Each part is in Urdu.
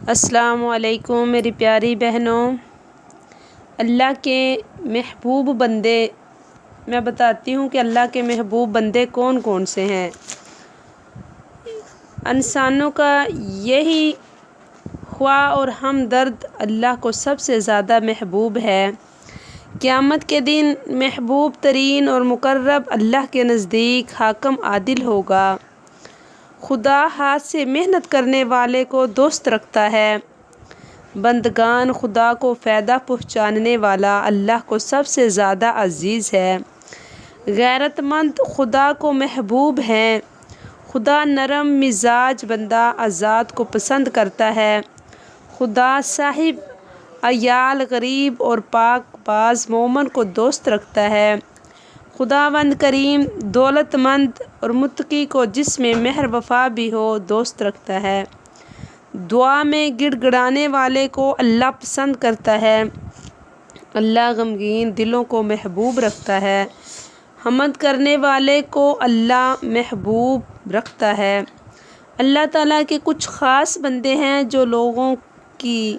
السلام علیکم میری پیاری بہنوں، اللہ کے محبوب بندے، میں بتاتی ہوں کہ اللہ کے محبوب بندے کون کون سے ہیں۔ انسانوں کا یہی خواہ اور ہمدرد اللہ کو سب سے زیادہ محبوب ہے۔ قیامت کے دن محبوب ترین اور مقرب اللہ کے نزدیک حاکم عادل ہوگا۔ خدا ہاتھ سے محنت کرنے والے کو دوست رکھتا ہے۔ بندگان خدا کو فائدہ پہنچانے والا اللہ کو سب سے زیادہ عزیز ہے۔ غیرت مند خدا کو محبوب ہیں۔ خدا نرم مزاج بندہ آزاد کو پسند کرتا ہے۔ خدا صاحب عیال غریب اور پاک باز مومن کو دوست رکھتا ہے۔ خداوند کریم دولت مند اور متقی کو جس میں مہر وفا بھی ہو دوست رکھتا ہے۔ دعا میں گڑ گڑانے والے کو اللہ پسند کرتا ہے۔ اللہ غمگین دلوں کو محبوب رکھتا ہے۔ حمد کرنے والے کو اللہ محبوب رکھتا ہے۔ اللہ تعالیٰ کے کچھ خاص بندے ہیں جو لوگوں کی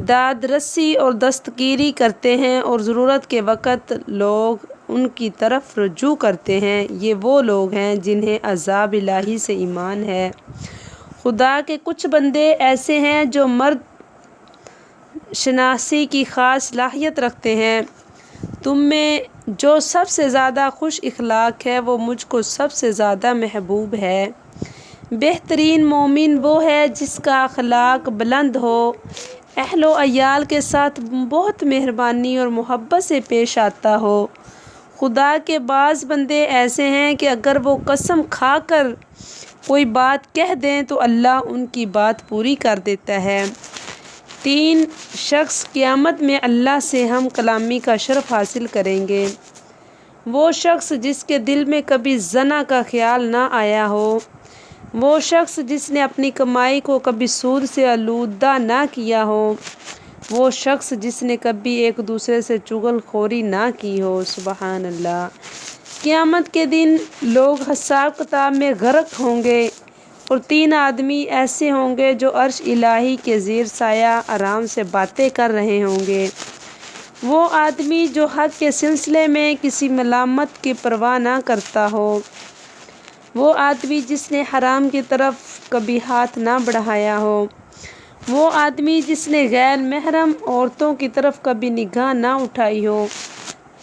داد رسی اور دستگیری کرتے ہیں اور ضرورت کے وقت لوگ ان کی طرف رجوع کرتے ہیں۔ یہ وہ لوگ ہیں جنہیں عذاب الہی سے ایمان ہے۔ خدا کے کچھ بندے ایسے ہیں جو مرد شناسی کی خاص صلاحیت رکھتے ہیں۔ تم میں جو سب سے زیادہ خوش اخلاق ہے وہ مجھ کو سب سے زیادہ محبوب ہے۔ بہترین مومن وہ ہے جس کا اخلاق بلند ہو، اہل و عیال کے ساتھ بہت مہربانی اور محبت سے پیش آتا ہو۔ خدا کے بعض بندے ایسے ہیں کہ اگر وہ قسم کھا کر کوئی بات کہہ دیں تو اللہ ان کی بات پوری کر دیتا ہے۔ 3 شخص قیامت میں اللہ سے ہم کلامی کا شرف حاصل کریں گے۔ وہ شخص جس کے دل میں کبھی زنا کا خیال نہ آیا ہو، وہ شخص جس نے اپنی کمائی کو کبھی سود سے آلودہ نہ کیا ہو، وہ شخص جس نے کبھی ایک دوسرے سے چغل خوری نہ کی ہو۔ سبحان اللہ۔ قیامت کے دن لوگ حساب کتاب میں غرق ہوں گے اور 3 آدمی ایسے ہوں گے جو عرش الہی کے زیر سایہ آرام سے باتیں کر رہے ہوں گے۔ وہ آدمی جو حق کے سلسلے میں کسی ملامت کی پرواہ نہ کرتا ہو، وہ آدمی جس نے حرام کی طرف کبھی ہاتھ نہ بڑھایا ہو، وہ آدمی جس نے غیر محرم عورتوں کی طرف کبھی نگاہ نہ اٹھائی ہو۔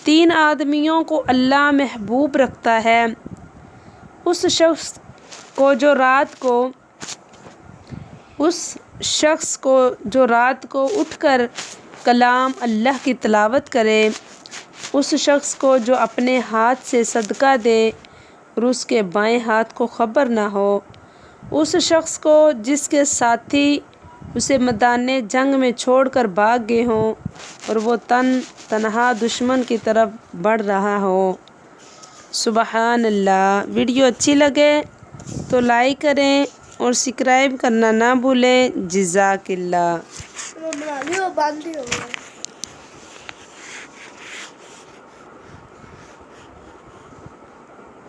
3 آدمیوں کو اللہ محبوب رکھتا ہے۔ اس شخص کو جو رات کو اٹھ کر کلام اللہ کی تلاوت کرے، اس شخص کو جو اپنے ہاتھ سے صدقہ دے اور اس کے بائیں ہاتھ کو خبر نہ ہو، اس شخص کو جس کے ساتھی اسے میدان جنگ میں چھوڑ کر بھاگ گئے ہوں اور وہ تنہا دشمن کی طرف بڑھ رہا ہو۔ سبحان اللہ۔ ویڈیو اچھی لگے تو لائک کریں اور سبسکرائب کرنا نہ بھولیں۔ جزاک اللہ۔